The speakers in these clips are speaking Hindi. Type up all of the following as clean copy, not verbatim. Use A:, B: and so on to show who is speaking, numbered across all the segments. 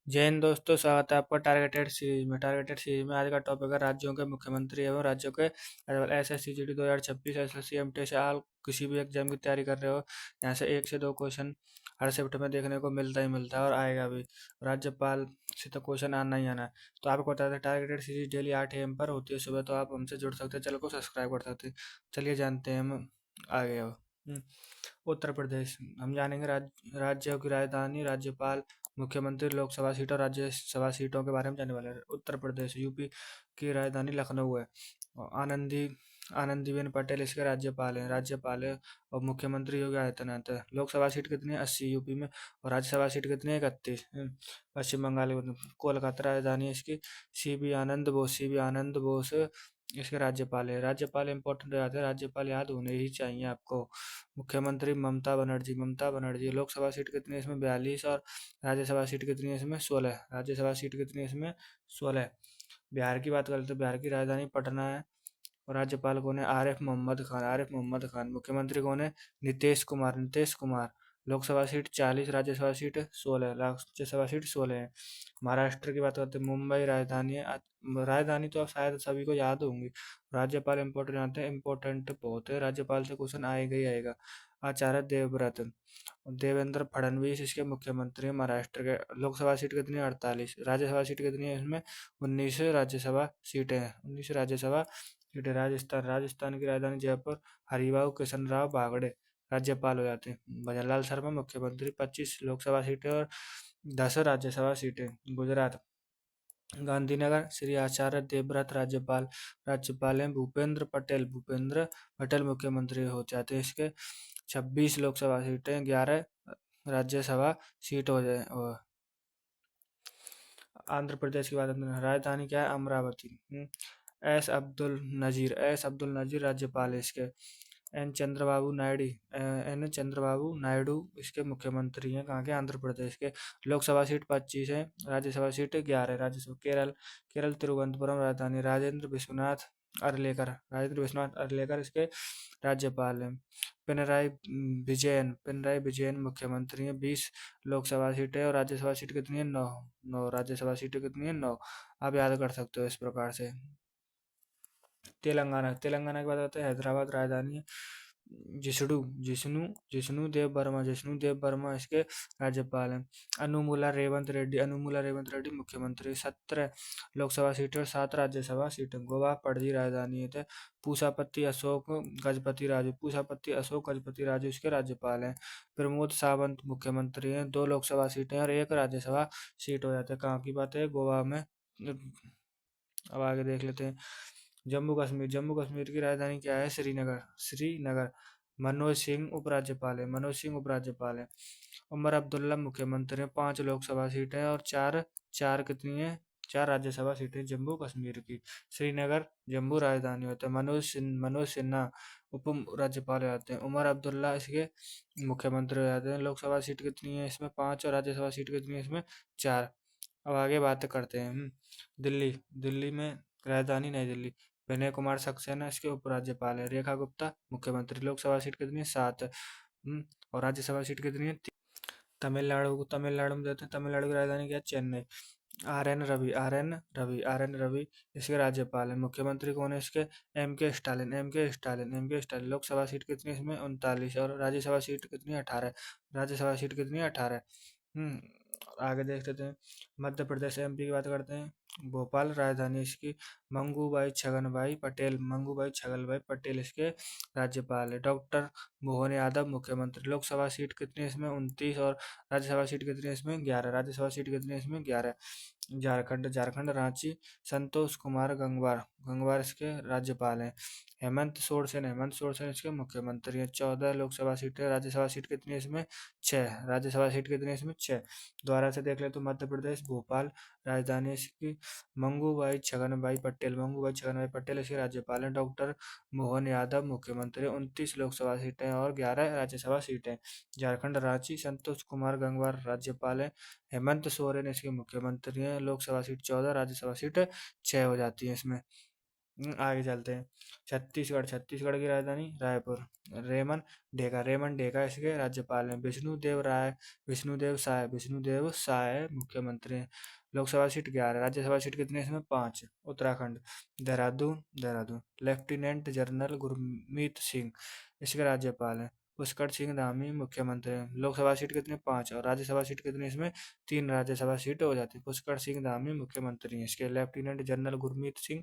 A: जय हिंद दोस्तों, स्वागत है आपका टारगेटेड सीरीज में। आज का टॉपिक है राज्यों के मुख्यमंत्री एवं राज्यों के SSCGD 2026 SSC MT से आल किसी भी एग्जाम की तैयारी कर रहे हो। यहाँ से 1 से 2 क्वेश्चन हर शिफ्ट में देखने को मिलता ही मिलता है और आएगा भी। राज्यपाल से तो क्वेश्चन आना ही आना है। तो आपको बता दें, टारगेटेड सीरीज डेली 8 AM पर होती है सुबह, तो आप हमसे जुड़ सकते हैं, चैनल को सब्सक्राइब कर सकते हैं। चलिए जानते हैं हम आगे अब। उत्तर प्रदेश हम जानेंगे। राज्यों की राजधानी, राज्यपाल, मुख्यमंत्री, लोकसभा सीट और राज्यसभा सीटों के बारे में जानने वाले हैं। उत्तर प्रदेश, यूपी की राजधानी लखनऊ है। और आनंदीबेन पटेल इसके राज्यपाल है। और मुख्यमंत्री योगी आदित्यनाथ है। लोकसभा सीट कितनी है? 80 यूपी में। और राज्यसभा सीट कितनी है? 31। पश्चिम बंगाल कोलकाता राजधानी है इसकी। सी बी आनंद बोस इसके राज्यपाल है। राज्यपाल इंपॉर्टेंट हो जाते हैं, राज्यपाल याद होने ही चाहिए आपको। मुख्यमंत्री ममता बनर्जी। लोकसभा सीट कितनी है इसमें? 42। और राज्यसभा सीट कितनी है इसमें? 16। राज्यसभा सीट कितनी है इसमें? 16। बिहार की बात करते हैं, बिहार की राजधानी पटना है। और राज्यपाल कौन है? आरिफ मोहम्मद खान। मुख्यमंत्री कौन है? Nitish Kumar. Lok Sabha seat 40, Rajya Sabha seat 16, Rajya Sabha seat 16 है। महाराष्ट्र की बात करते हैं, मुंबई राजधानी है। राजधानी तो अब शायद सभी को याद होंगी। राज्यपाल इंपॉर्टेंट आते हैं, इंपॉर्टेंट बहुत है, राज्यपाल से क्वेश्चन आएगा ही आएगा। आचार्य देवव्रत, देवेंद्र फडणवीस इसके मुख्यमंत्री हैं महाराष्ट्र के। लोकसभा सीट कितनी है? 48। राज्यसभा सीट कितनी है इसमें? 19 राज्यसभा सीटें हैं। 19 राज्यसभा सीटें। राजस्थान की राजधानी जयपुर। हरिभाऊ कृष्णराव बागड़े राज्यपाल हो जाते हैं। भजनलाल शर्मा मुख्यमंत्री। 25 लोकसभा सीटें और 10 राज्यसभा सीटें। गुजरात, गांधीनगर, श्री आचार्य देवव्रत राज्यपाल हैं। भूपेंद्र पटेल मुख्यमंत्री हो जाते हैं इसके। 26 लोकसभा सीटें, 11 राज्यसभा सीट हो जाए। और आंध्र प्रदेश की बात करते हैं, राजधानी क्या है? अमरावती। एस अब्दुल नजीर राज्यपाल है इसके। एन चंद्रबाबू नायडू इसके मुख्यमंत्री हैं। कहाँ के? आंध्र प्रदेश के। लोकसभा सीट 25 है, राज्यसभा सीट 11 है। राज्यसभा केरल तिरुवनंतपुरम राजधानी। राजेंद्र विश्वनाथ अरलेकर इसके राज्यपाल हैं। पिनराई विजयन मुख्यमंत्री हैं। 20 लोकसभा सीटें और राज्यसभा सीट कितनी है? 9। 9 राज्यसभा सीटें कितनी है? 9। आप याद कर सकते हो इस प्रकार से। तेलंगाना की बात करते हैं, हैदराबाद राजधानी है। जिष्णु जिष्णु जिष्णु देव वर्मा इसके राज्यपाल हैं। अनुमूला रेवंत रेड्डी मुख्यमंत्री। 17 लोकसभा सीटें और 7 राज्यसभा सीटें। गोवा पणजी राजधानी है। पूसापति अशोक गजपति राजू इसके राज्यपाल हैं। प्रमोद सावंत मुख्यमंत्री हैं। 2 लोकसभा सीटें और 1 राज्यसभा सीट हो जाते हैं। कहाँ की बात है? गोवा में। अब आगे देख लेते हैं। जम्मू कश्मीर की राजधानी क्या है? श्रीनगर। मनोज सिंह उपराज्यपाल है। उमर अब्दुल्ला मुख्यमंत्री हैं। 5 लोकसभा सीटें और चार चार कितनी है? 4 राज्यसभा सीटें जम्मू कश्मीर की। श्रीनगर जम्मू राजधानी होता है। मनोज सिन्हा उप राज्यपाल हो जाते हैं। उमर अब्दुल्ला इसके मुख्यमंत्री हो जाते हैं। लोकसभा सीट कितनी है इसमें? 5 और राज्यसभा सीट कितनी है इसमें? 4। अब आगे बात करते हैं। दिल्ली में राजधानी नई दिल्ली। विनय कुमार सक्सेना इसके उपराज्यपाल है। रेखा गुप्ता मुख्यमंत्री। लोकसभा सीट कितनी है? 7। और राज्यसभा सीट कितनी है? तमिलनाडु में देते हैं। तमिलनाडु की राजधानी क्या है? चेन्नई। आर एन रवि इसके राज्यपाल हैं। मुख्यमंत्री कौन है इसके? एम के स्टालिन। लोकसभा सीट कितनी है इसमें? 39। और राज्यसभा सीट कितनी है? 18। राज्यसभा सीट कितनी है? 18। हम्म आगे देख लेते हैं। मध्य प्रदेश एमपी की बात करते हैं। भोपाल राजधानी इसकी। मंगूभाई छगनभाई पटेल इसके राज्यपाल है। डॉक्टर मोहन यादव मुख्यमंत्री। लोकसभा सीट कितनी है इसमें? 29। और राज्यसभा सीट कितनी है इसमें? 11। राज्यसभा सीट कितनी है इसमें? 11। झारखंड रांची। संतोष कुमार गंगवार इसके राज्यपाल हैं। हेमंत सोरेन इसके मुख्यमंत्री हैं। 14 लोकसभा सीटें। राज्यसभा सीट कितनी है इसमें? 6। राज्यसभा सीट कितनी है इसमें? 6। दोबारा से देख ले तो मध्य प्रदेश भोपाल राजधानी इसकी। मंगूभाई छगन भाई पटेल इसके राज्यपाल हैं। डॉक्टर मोहन यादव मुख्यमंत्री। 29 लोकसभा सीटें और 11 राज्यसभा सीटें। झारखंड रांची। संतोष कुमार गंगवार राज्यपाल हैं। हेमंत सोरेन इसके मुख्यमंत्री हैं। लोकसभा सीट 14, राज्यसभा सीट 6 हो जाती है इसमें। आगे चलते हैं। छत्तीसगढ़, छत्तीसगढ़ की राजधानी रायपुर। रेमन डेका, रेमन डेका इसके राज्यपाल हैं। विष्णुदेव राय, विष्णुदेव साय मुख्यमंत्री हैं। लोकसभा सीट 11, राज्यसभा सीट कितनी है इसमें? 5। उत्तराखंड, देहरादून, लेफ्टिनेंट जनरल गुरमीत सिंह इसके राज्यपाल हैं। पुष्कर सिंह धामी मुख्यमंत्री हैं। लोकसभा सीट कितनी? 5 और राज्यसभा सीट कितनी है इसमें? 3 राज्यसभा सीट हो जाती है। पुष्कर सिंह धामी मुख्यमंत्री हैं इसके। लेफ्टिनेंट जनरल गुरमीत सिंह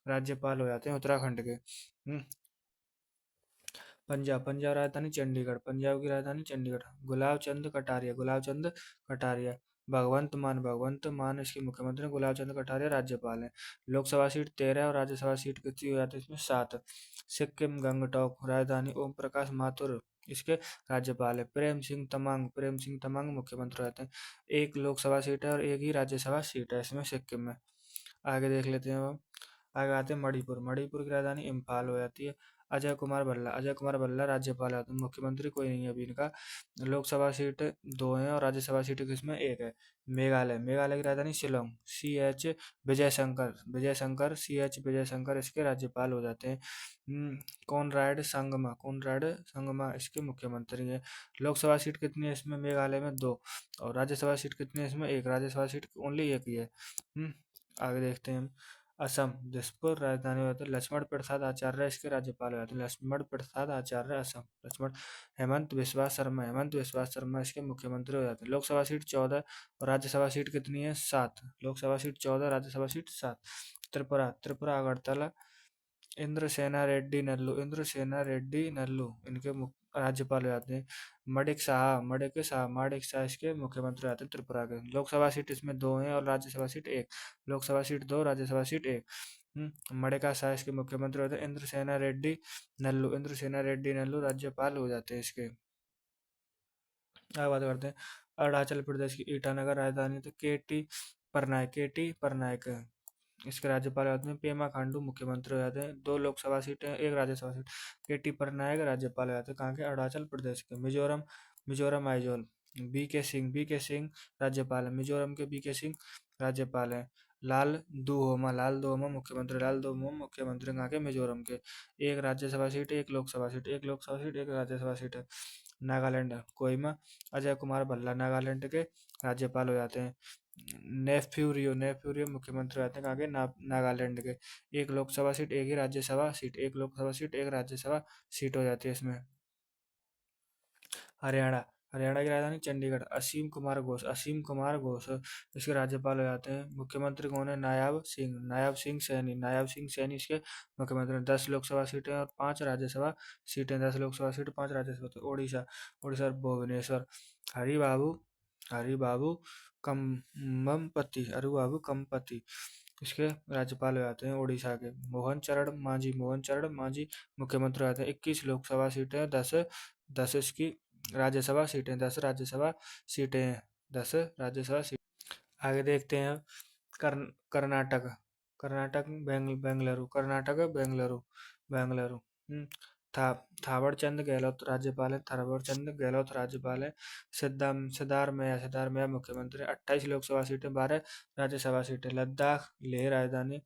A: राज्यपाल हो जाते हैं उत्तराखंड के। पंजाब, पंजाब राजधानी चंडीगढ़, पंजाब की राजधानी चंडीगढ़। गुलाब चंद कटारिया, गुलाब चंद कटारिया। भगवंत मान इसके मुख्यमंत्री हैं। गुलाब चंद कटारिया राज्यपाल हैं। लोकसभा सीट 13 और राज्यसभा सीट कितनी हो जाती है इसमें? 7। सिक्किम गंगटोक, राजधानी ओम प्रकाश माथुर इसके राज्यपाल है। प्रेम सिंह तमांग मुख्यमंत्री रहते हैं। एक लोकसभा सीट है और एक ही राज्यसभा सीट है इसमें सिक्किम में। आगे देख लेते हैं अब। आगे आते हैं मणिपुर, मणिपुर की राजधानी इम्फाल हो जाती है। अजय कुमार भल्ला राज्यपाल है, तो मुख्यमंत्री कोई नहीं है अभी इनका। लोकसभा सीट 2 है और राज्यसभा सीट किसमें? 1 है। मेघालय, मेघालय की राजधानी शिलोंग। सी एच विजय शंकर इसके राज्यपाल हो जाते हैं। कॉनराड संगमा इसके मुख्यमंत्री हैं। लोकसभा सीट कितनी है इसमें? मेघालय में 2 और राज्यसभा सीट कितनी है इसमें? 1। राज्यसभा सीट ओनली 1 ही है। आगे देखते हैं हम। असम, दिसपुर राजधानी होती है। लक्ष्मण प्रसाद आचार्य इसके राज्यपाल हो जाते हैं। लक्ष्मण प्रसाद आचार्य असम। लक्ष्मण हेमंत विश्वास शर्मा इसके मुख्यमंत्री हो जाते हैं। लोकसभा सीट 14 और राज्यसभा सीट कितनी है? 7। Lok Sabha seat 14, Rajya Sabha seat 7। त्रिपुरा, अगरतला। इंद्र सेना रेड्डी नल्लू इनके राज्यपाल हो जाते हैं। माणिक शाह इसके मुख्यमंत्री हो जाते हैं त्रिपुरा के। लोकसभा सीट इसमें 2 हैं और Rajya Sabha seat 1। Lok Sabha seat 2, Rajya Sabha seat 1। मडेका Shah इसके मुख्यमंत्री होते हैं। इंद्र सेना रेड्डी नल्लू राज्यपाल हो जाते हैं इसके। आगे बात करते हैं अरुणाचल प्रदेश की ईटानगर राजधानी, तो के टी परनायक इसके राज्यपाल होते हैं। पेमा खांडू मुख्यमंत्री हो जाते हैं। 2 लोकसभा सीटें, 1 राज्यसभा सीट। के टी पटनायक राज्यपाल हो जाते हैं। कहाँ के? अरुणाचल प्रदेश के। मिजोरम आइजोल। बी के सिंह राज्यपाल है। मिजोरम के बी के सिंह राज्यपाल हैं। लाल दुहोमा मुख्यमंत्री, कहाँ के? मिजोरम के। 1 Rajya Sabha seat, 1 Lok Sabha seat, 1 Lok Sabha seat, 1 Rajya Sabha seat है। नागालैंड, कोहिमा, अजय कुमार भल्ला नागालैंड के राज्यपाल हो जाते हैं। नेफ्यूरियो मुख्यमंत्री रहते हैं। कहाँ के? नागालैंड के। 1 लोकसभा सीट, 1 ही Rajya Sabha seat, 1 Lok Sabha seat, 1 Rajya Sabha seat हो जाती है इसमें। हरियाणा, हरियाणा की राजधानी चंडीगढ़। असीम कुमार घोष इसके राज्यपाल हो जाते हैं। मुख्यमंत्री कौन है? नायाब सिंह सैनी इसके मुख्यमंत्री। 10 लोकसभा सीटें और 5 राज्यसभा सीटें। 10 लोकसभा सीट, 5 राज्यसभा। तो उड़ीसा भुवनेश्वर। हरिबाबू हरिबाबू कम्पति इसके राज्यपाल हो जाते हैं उड़ीसा के। मोहन चरण मांझी मुख्यमंत्री हो जाते हैं। 21 लोकसभा सीटें, 10 इसकी राज्यसभा सीटें। 10 राज्यसभा सीटें हैं। 10 राज्यसभा सीट। आगे देखते हैं कर्नाटक, बेंगलुरु। था थावड़ चंद गहलोत राज्यपाल है। सिद्धारमैया मुख्यमंत्री। 28 लोकसभा सीटें, 12 राज्यसभा सीटें। लद्दाख लेह राजधानी।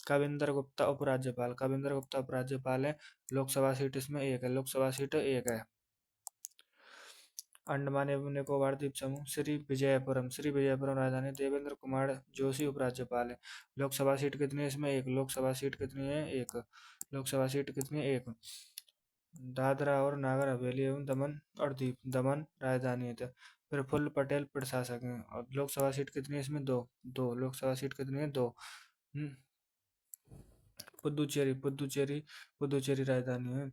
A: कविंदर गुप्ता उपराज्यपाल है। लोकसभा सीट इसमें 1 है। लोकसभा सीट 1 है। अंडमान एवं निकोबार द्वीप समूह। श्री विजयपुरम राजधानी। देवेंद्र कुमार जोशी उपराज्यपाल है। लोकसभा सीट कितनी है इसमें? 1। लोकसभा सीट कितनी है? 1। लोकसभा सीट कितनी है? 1। दादरा और नागर हवेली एवं दमन राजधानी है। प्रफुल्ल पटेल प्रशासक हैं। और लोकसभा सीट कितनी है इसमें? 2। लोकसभा सीट कितनी है? 2। पुदुचेरी राजधानी है।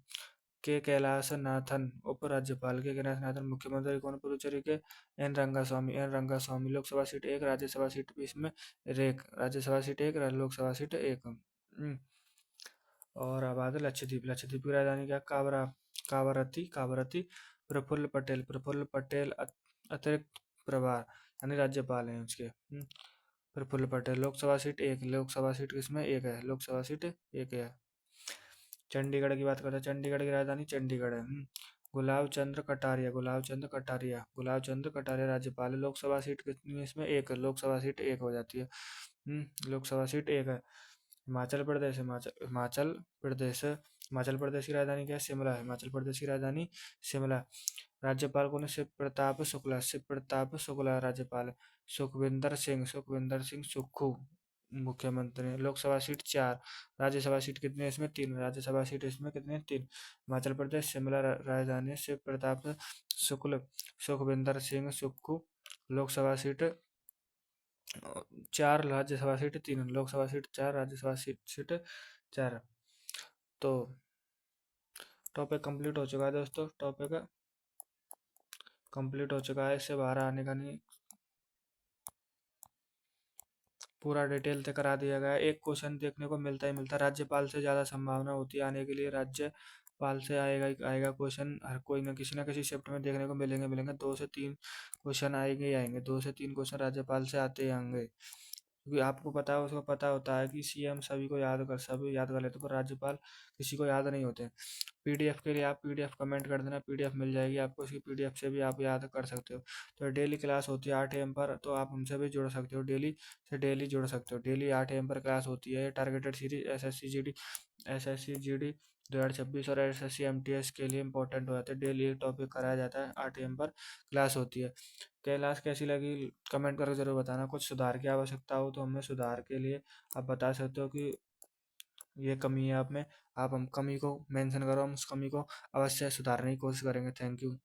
A: के कैलाश नाथन उपराज्यपाल। के कैलाश नाथन मुख्यमंत्री कौन पुदुचेरी के? एन रंगास्वामी। लोकसभा सीट 1, राज्यसभा सीट भी इसमें 1। Rajya Sabha seat 1, Lok Sabha seat 1। और अब आते लक्षद्वीप की राजधानी क्या? कावरती। प्रफुल्ल पटेल अतिरिक्त प्रभार यानी राज्यपाल हैं उसके। प्रफुल्ल पटेल। लोकसभा सीट 1। लोकसभा सीट किसमें? 1 है। लोकसभा सीट 1 है। चंडीगढ़ की बात करते हैं। चंडीगढ़ की राजधानी चंडीगढ़ है। गुलाब चंद्र कटारिया राज्यपाल है। लोकसभा सीट कितनी है इसमें? 1। लोकसभा सीट 1 हो जाती है। लोकसभा सीट 1 है। हिमाचल प्रदेश, हिमाचल प्रदेश की राजधानी क्या है? शिमला है। हिमाचल प्रदेश की राजधानी शिमला। राज्यपाल कौन है? शिव प्रताप शुक्ला। शिव प्रताप शुक्ला राज्यपाल। सुखविंदर सिंह सुक्खू मुख्यमंत्री हैं। लोकसभा सीट 4। राज्यसभा सीट कितनी है इसमें? 3। राज्यसभा सीट इसमें कितनी है? 3। हिमाचल प्रदेश, शिमला राजधानी है, Shiv Pratap Shukla, Sukhvinder Singh Sukhu. Lok Sabha seat 4, Rajya Sabha seat 3। Lok Sabha seat 4, Rajya Sabha seat 4। तो टॉपिक कंप्लीट हो चुका है दोस्तों। टॉपिक कंप्लीट हो चुका है, इससे बाहर आने का नहीं, पूरा डिटेल से करा दिया गया है। एक क्वेश्चन देखने को मिलता ही मिलता है, राज्यपाल से ज़्यादा संभावना होती है आने के लिए, राज्यपाल से आएगा ही आएगा क्वेश्चन। हर कोई ना किसी शिफ्ट में देखने को मिलेंगे 2 से 3 क्वेश्चन आएंगे ही आएंगे। 2 से 3 क्वेश्चन राज्यपाल से आते ही आएंगे, क्योंकि आपको पता है, उसको पता होता है कि सीएम सभी याद कर लेते, पर राज्यपाल किसी को याद नहीं होते। पीडीएफ के लिए आप पीडीएफ कमेंट कर देना, पीडीएफ मिल जाएगी आपको, उसकी पीडीएफ से भी आप याद कर सकते हो। तो डेली क्लास होती है 8 AM पर, तो आप हमसे भी जुड़ सकते हो, डेली जुड़ सकते हो। डेली 8 AM पर क्लास होती है। टारगेटेड सीरीज एसएससी जीडी 2026 और एसएससी एमटीएस के लिए इंपॉर्टेंट हो जाते हैं। डेली एक टॉपिक कराया जाता है, 8 AM पर क्लास होती है। क्लास कैसी लगी कमेंट करके ज़रूर बताना। कुछ सुधार की आवश्यकता हो तो हमें सुधार के लिए आप बता सकते हो कि ये कमी है आप में, आप हम कमी को मेंशन करो, हम उस कमी को अवश्य सुधारने की कोशिश करेंगे। Thank you.